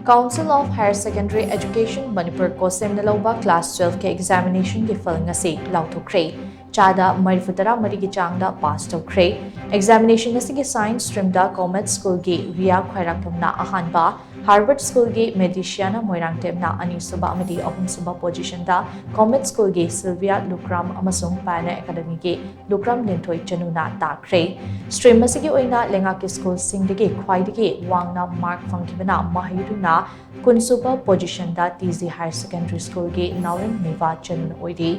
Council of Higher Secondary Education Manipur Kosem Nalauba Class 12 के examination के फल ngasi lauthokre chada marifutara marigi changda pass tokre examination ngasi के science stream da Comet School के Ria Khairakthomna ahanba Harvard School के Mediciana Moirangtemna anisuba amadi ahumsuba position da Comet School के Sylvia Lukram amasung Pioneer Academy के Lukram Linthoi Chanuna takre stream ngasi के oina lenga के school singdagi khwaidagi wangna mark fangkibana mahiruna kunsuba position da TZ Higher Secondary School के Naurin Miva Chanun oidi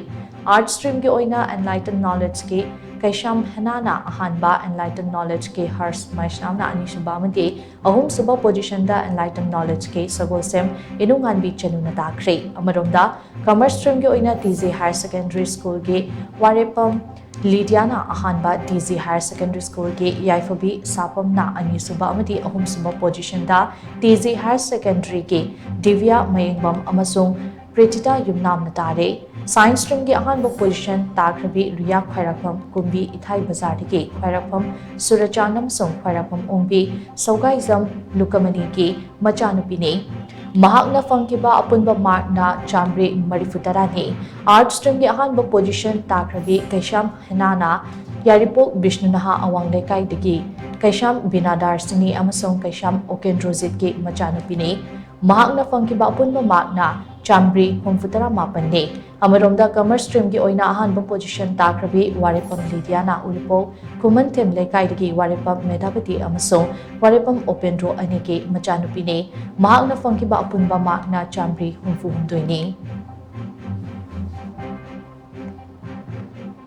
art stream के oina enlightened knowledge के Kaisham Hanana ahanba enlightened knowledge के Hars Maishnamna anisuba amadi ahumsuba position da enlightened knowledge के Sagolsem Inunganbi Chanuna takre amaromda commerce stream के oina TZ Higher Secondary School के Warepam Lidiana ahanba TZ Higher Secondary School के Yaifabi Sapamna anisuba amadi ahumsuba position da TZ Higher Secondary के Divya Mayengbam amasung Pritita Yumnam Natare Science stream के अहानबा position ताग्रबी रिया खैराफम कुंबी इथाई बाजार के खैराफम सुरचानम song खैराफम ओंबी सौगाइजम लुकमनी के मचानुपीने महाकना फंकिबा अपुनबा मार्कना चामरे मरिफुतरा ने art stream के अहानबा position ताग्रबी कैशाम हनाना यारिपोल विष्णुनहा अवांग लेकाइदगी कैशाम बिनादार सिनी अमसोंग कैशाम ओकेंड्रोजित के मचानुपीने महाकना फंकिबा अपुनबा मार्कना चामरी हुमफुतरा मापन्ने अमरोमदा कमर्स स्ट्रीम की ओइना अहानबा पोजीशन ताक्रबी वारेपम लिडियाना उलिपो कुमन थेम लेकाइदगी वारेपम मेधापति अमसों वारेपम ओपेंड्रो अनेके मचानुपीने महाकना फंकिबा अपुनबा मार्कना चामरी हुमफु हुमदोइने